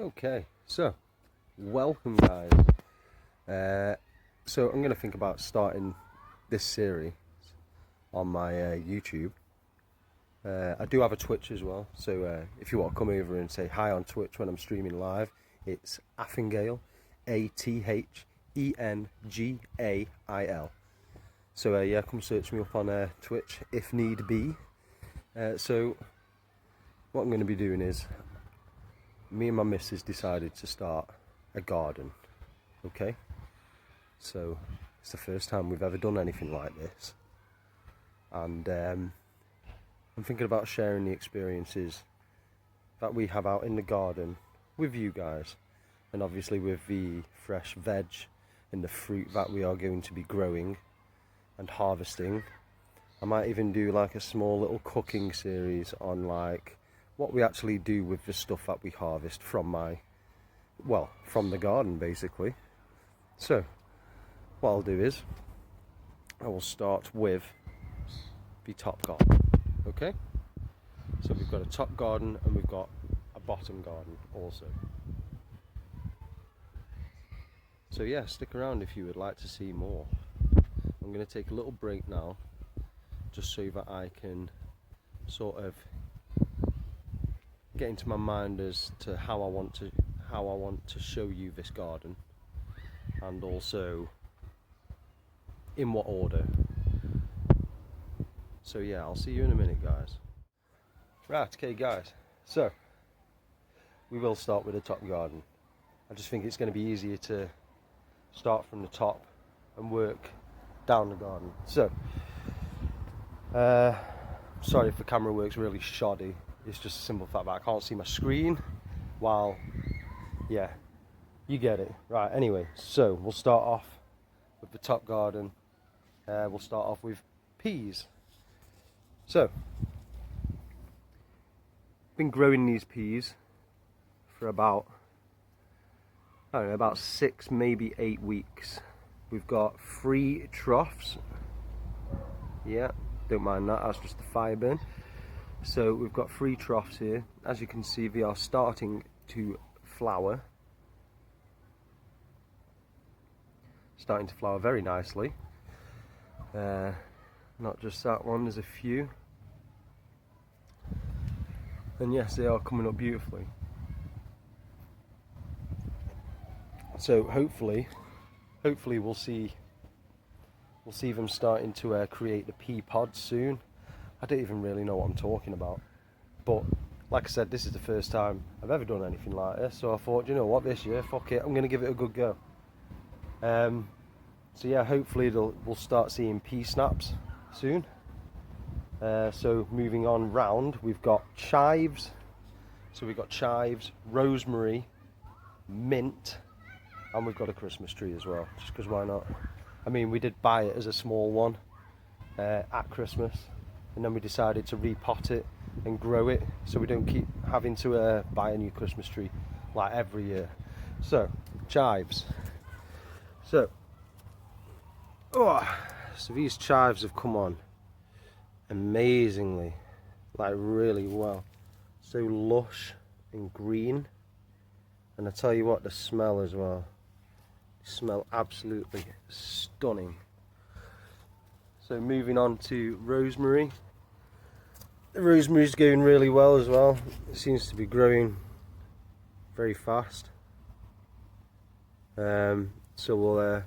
Okay, so welcome guys. So I'm going to think about starting this series on my YouTube. I do have a Twitch as well, so if you want to come over and say hi on Twitch when I'm streaming live, it's Athengail, Athengail. So yeah, come search me up on Twitch if need be. So what I'm going to be doing is, me and my missus decided to start a garden. Okay, so it's the first time we've ever done anything like this, and I'm thinking about sharing the experiences that we have out in the garden with you guys, and obviously with the fresh veg and the fruit that we are going to be growing and harvesting. I might even do like a small little cooking series on like what we actually do with the stuff that we harvest from from the garden basically. So what I'll do is I will start with the top garden. Okay, so we've got a top garden and we've got a bottom garden also. So yeah, stick around if you would like to see more. I'm going to take a little break now just so that I can sort of get into my mind as to how I want to show you this garden, and also in what order. So yeah, I'll see you in a minute guys. Right, okay guys, so we will start with the top garden. I just think it's going to be easier to start from the top and work down the garden. So sorry if the camera works really shoddy, it's just a simple fact that I can't see my screen while, yeah, you get it. Right, anyway, so we'll start off with the top garden. We'll start off with peas. So, been growing these peas for about, I don't know, about 6, maybe 8 weeks. We've got 3 troughs. Yeah, don't mind that, that's just the fire burn. So we've got 3 troughs here. As you can see, they are starting to flower. Starting to flower very nicely. Not just that one, there's a few. And yes, they are coming up beautifully. So hopefully we'll see them starting to create the pea pods soon. I don't even really know what I'm talking about, but like I said, this is the first time I've ever done anything like this, so I thought, you know what, this year, fuck it, I'm going to give it a good go. So yeah, hopefully we'll start seeing pea snaps soon. So moving on round, we've got chives. So we've got chives, rosemary, mint, and we've got a Christmas tree as well, just because why not? I mean, we did buy it as a small one at Christmas, and then we decided to repot it and grow it so we don't keep having to buy a new Christmas tree like every year. So chives. So these chives have come on amazingly, like really well. So lush and green, and I tell you what, the smell as well. They smell absolutely stunning. So moving on to rosemary. The rosemary's going really well as well. It seems to be growing very fast. So we'll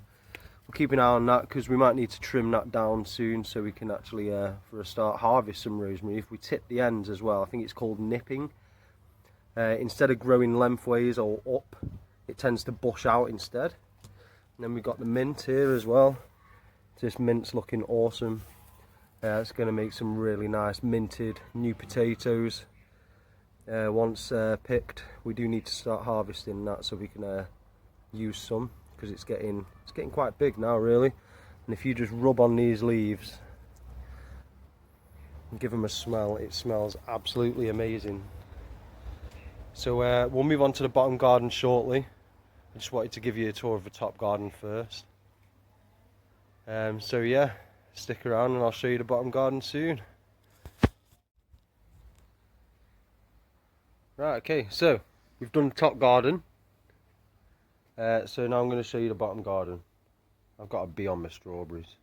keep an eye on that, because we might need to trim that down soon so we can actually, for a start, harvest some rosemary. If we tip the ends as well, I think it's called nipping. Instead of growing lengthways or up, it tends to bush out instead. And then we've got the mint here as well. This mint's looking awesome. It's going to make some really nice minted new potatoes. Once picked, we do need to start harvesting that so we can use some, because it's getting quite big now really. And if you just rub on these leaves and give them a smell, it smells absolutely amazing. So we'll move on to the bottom garden shortly. I just wanted to give you a tour of the top garden first. So yeah, stick around and I'll show you the bottom garden soon. Right, okay, so we've done the top garden. So now I'm going to show you the bottom garden. I've got a bee on my strawberries.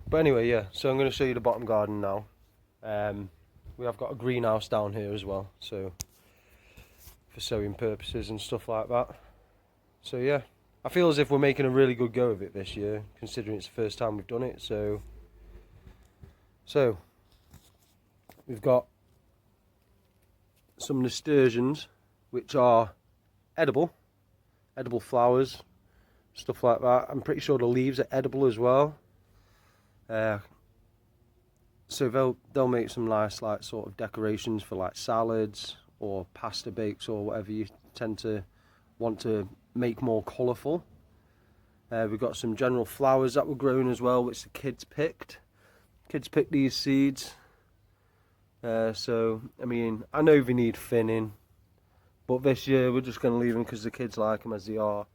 But anyway, yeah, so I'm going to show you the bottom garden now. We have got a greenhouse down here as well, so for sowing purposes and stuff like that. So yeah, I feel as if we're making a really good go of it this year, considering it's the first time we've done it. So we've got some nasturtiums, which are edible flowers, stuff like that. I'm pretty sure the leaves are edible as well. So they'll make some nice like sort of decorations for like salads or pasta bakes or whatever you tend to want to make more colourful. We've got some general flowers that were grown as well, which the kids picked. Kids picked these seeds. So I mean, I know they need thinning, but this year we're just going to leave them because the kids like them as they are.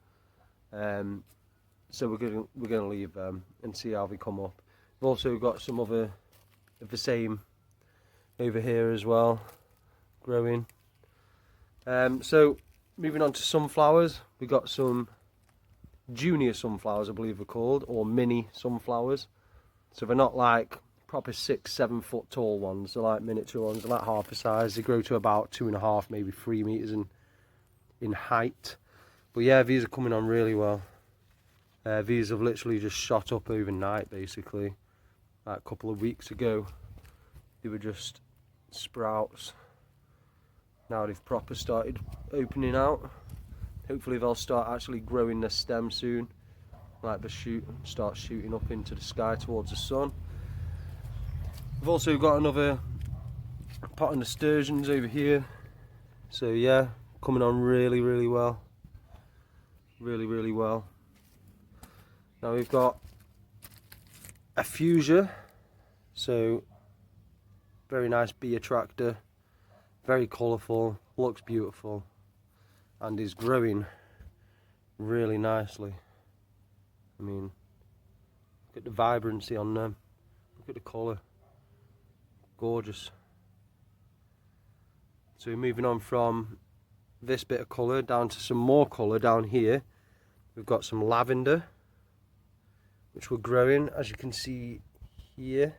So we're going to leave them and see how they come up. We've also got some other of the same over here as well, growing. So moving on to sunflowers, we've got some junior sunflowers, I believe they're called, or mini sunflowers. So they're not like proper 6-7 foot tall ones, they're like miniature ones, they're like half the size. They grow to about 2.5, maybe 3 meters in height. But yeah, these are coming on really well. These have literally just shot up overnight, basically. Like a couple of weeks ago, they were just sprouts. Now they've proper started opening out. Hopefully they'll start actually growing their stem soon, like the start shooting up into the sky towards the sun. We've also got another pot of nasturtiums over here. So yeah, coming on really well. Really well. Now we've got a fuchsia, so very nice bee attractor, very colourful, looks beautiful, and is growing really nicely. I mean, look at the vibrancy on them, look at the colour, gorgeous. So we're moving on from this bit of colour down to some more colour down here. We've got some lavender, which we're growing, as you can see here.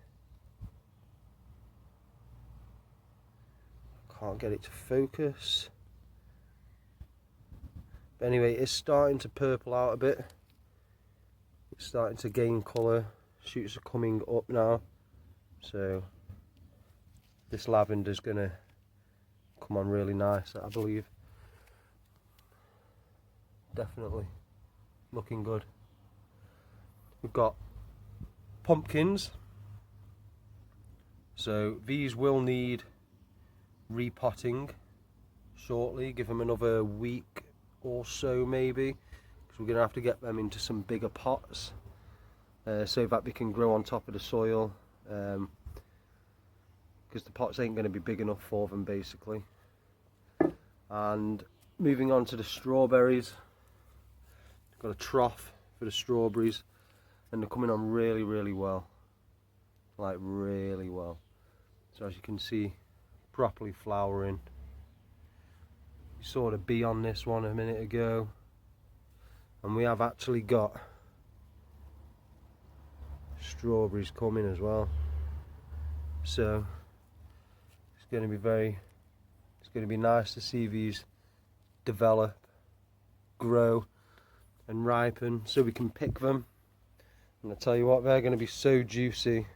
Can't get it to focus. But anyway, it's starting to purple out a bit. It's starting to gain colour. Shoots are coming up now. So this lavender's gonna come on really nice, I believe. Definitely looking good. We've got pumpkins, so these will need repotting shortly. Give them another week or so maybe, because we're going to have to get them into some bigger pots so that they can grow on top of the soil, because the pots ain't going to be big enough for them basically. And moving on to the strawberries, got a trough for the strawberries. And they're coming on really well, like really well. So as you can see, properly flowering. You saw the bee on this one a minute ago, and we have actually got strawberries coming as well. So it's going to be nice to see these develop, grow, and ripen, so we can pick them. And I tell you what, they're going to be so juicy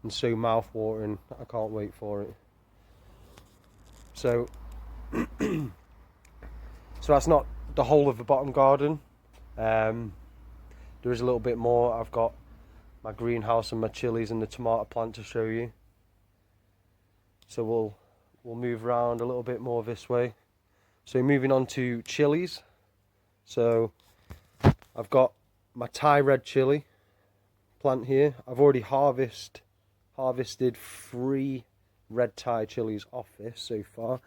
and so mouth-watering. I can't wait for it. So, so that's not the whole of the bottom garden. There is a little bit more. I've got my greenhouse and my chilies and the tomato plant to show you. So we'll move around a little bit more this way. So moving on to chilies. So I've got my Thai red chili plant here. I've already harvested 3 red Thai chilies off this so far.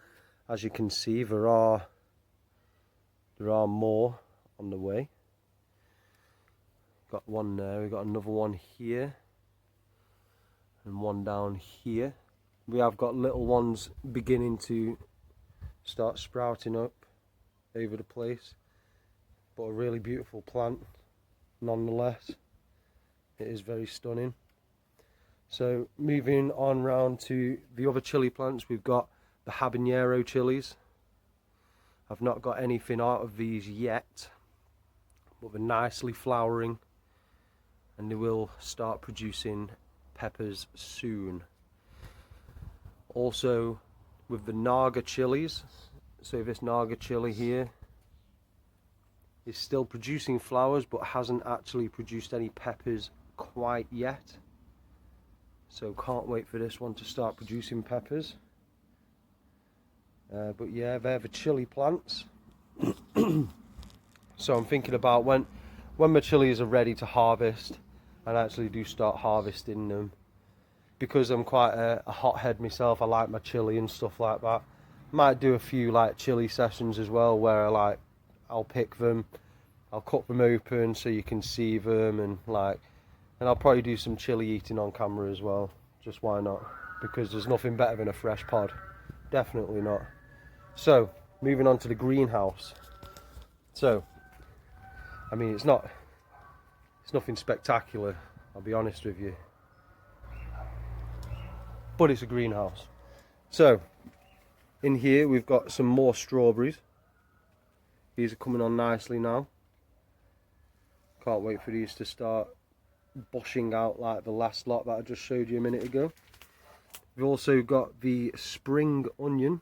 As you can see, there are more on the way. Got one there, we've got another one here. and one down here. We have got little ones beginning to start sprouting up over the place, but a really beautiful plant nonetheless. It is very stunning. So moving on round to the other chili plants, we've got the habanero chilies. I've not got anything out of these yet, but they're nicely flowering and they will start producing peppers soon. Also with the Naga chilies, so this Naga chili here is still producing flowers but hasn't actually produced any peppers quite yet. So can't wait for this one to start producing peppers. But yeah, they're the chili plants. So I'm thinking about when my chilies are ready to harvest, and actually do start harvesting them. Because I'm quite a hothead myself, I like my chili and stuff like that. Might do a few like chili sessions as well, where I'll pick them, I'll cut them open so you can see them, and I'll probably do some chili eating on camera as well. Just why not? Because there's nothing better than a fresh pod. Definitely not. So moving on to the greenhouse. So I mean, it's nothing spectacular, I'll be honest with you, but it's a greenhouse. So in here we've got some more strawberries. These are coming on nicely now. Can't wait for these to start bushing out like the last lot that I just showed you a minute ago. We've also got the spring onion,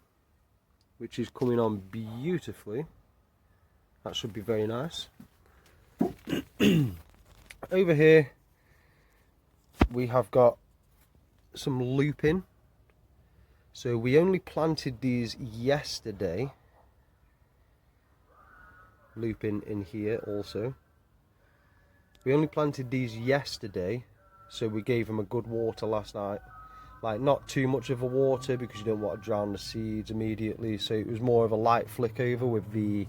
which is coming on beautifully. That should be very nice. Over here we have got some lupin. So we only planted these yesterday. Lupin in here also. We only planted these yesterday, so we gave them a good water last night. Like, not too much of a water because you don't want to drown the seeds immediately, so it was more of a light flick over with the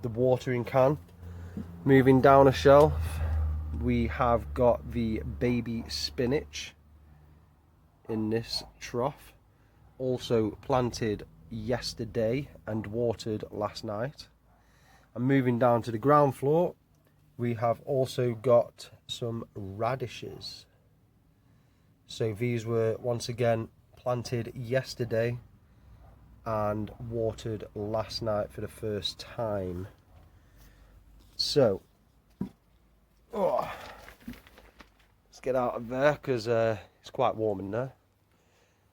watering can. Moving down a shelf, we have got the baby spinach in this trough, also planted yesterday and watered last night. And moving down to the ground floor, we have also got some radishes. So these were once again planted yesterday and watered last night for the first time. So let's get out of there because it's quite warm in there.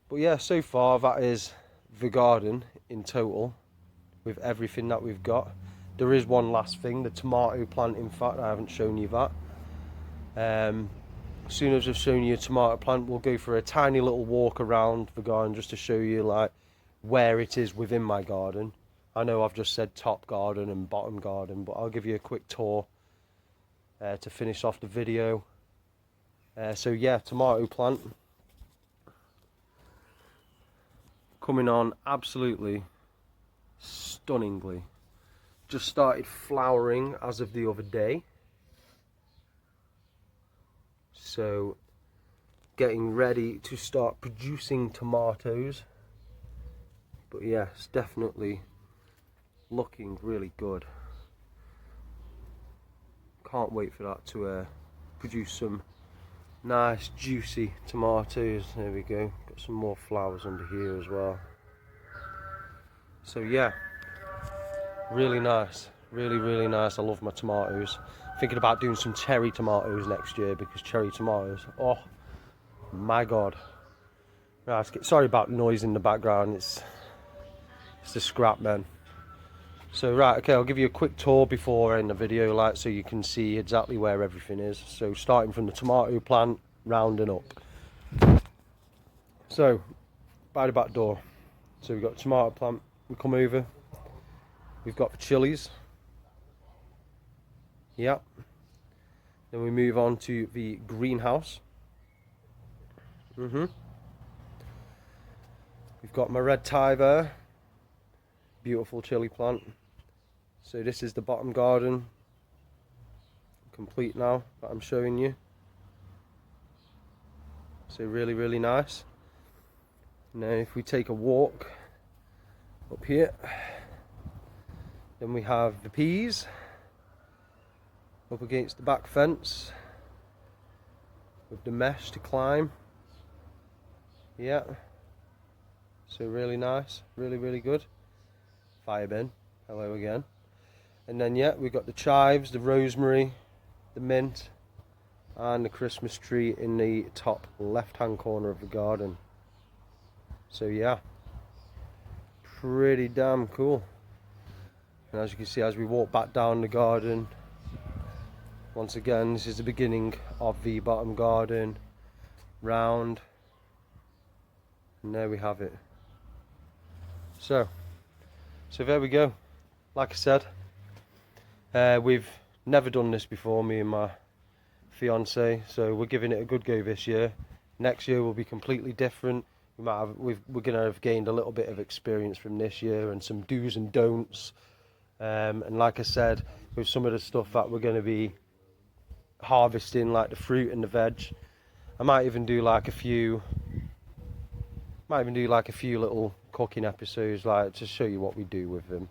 But yeah, so far that is the garden in total with everything that we've got. There is one last thing, the tomato plant. In fact, I haven't shown you that. As soon as I've shown you a tomato plant, we'll go for a tiny little walk around the garden just to show you like where it is within my garden. I know I've just said top garden and bottom garden, but I'll give you a quick tour to finish off the video. So yeah, tomato plant coming on absolutely stunningly. Just started flowering as of the other day, so getting ready to start producing tomatoes. But yeah, it's definitely looking really good. Can't wait for that to produce some nice juicy tomatoes. There we go, got some more flowers under here as well. So yeah, really nice, really nice. I love my tomatoes. Thinking about doing some cherry tomatoes next year, because cherry tomatoes, oh my god. Right, sorry about noise in the background, it's the scrap man. So right, okay, I'll give you a quick tour before I end the video, like, so you can see exactly where everything is. So starting from the tomato plant, rounding up. So by the back door, so we've got the tomato plant. We come over, we've got the chilies. Yep. Then we move on to the greenhouse. We've got my red tie there. Beautiful chili plant. So this is the bottom garden, complete now, that I'm showing you. So So really, really nice. Now if we take a walk up here, then we have the peas up against the back fence with the mesh to climb. Yeah, so really nice, really, really good. Fire bin, hello again. And then yeah, we've got the chives, the rosemary, the mint, and the Christmas tree in the top left hand corner of the garden. So yeah, pretty damn cool. And as you can see, as we walk back down the garden, once again, this is the beginning of the bottom garden, round, and there we have it. So there we go. Like I said, we've never done this before, me and my fiance, so we're giving it a good go this year. Next year will be completely different. We're going to have gained a little bit of experience from this year and some do's and don'ts. And like I said, with some of the stuff that we're going to be harvesting, like the fruit and the veg, I might even do like a few little cooking episodes, like to show you what we do with them,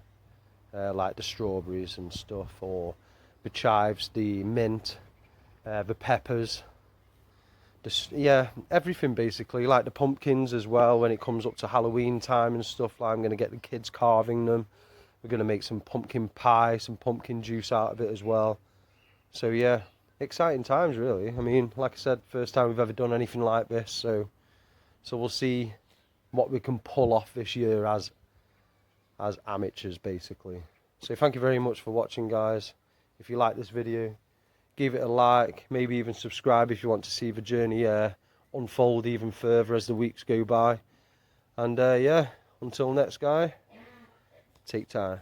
like the strawberries and stuff, or the chives, the mint, the peppers, yeah, everything basically, like the pumpkins as well. When it comes up to Halloween time and stuff, like I'm going to get the kids carving them. We're going to make some pumpkin pie, some pumpkin juice out of it as well. So yeah, exciting times really. I mean, like I said, first time we've ever done anything like this, so we'll see what we can pull off this year as amateurs basically. So thank you very much for watching, guys. If you like this video, give it a like, maybe even subscribe if you want to see the journey unfold even further as the weeks go by. And yeah, until next guy, take time.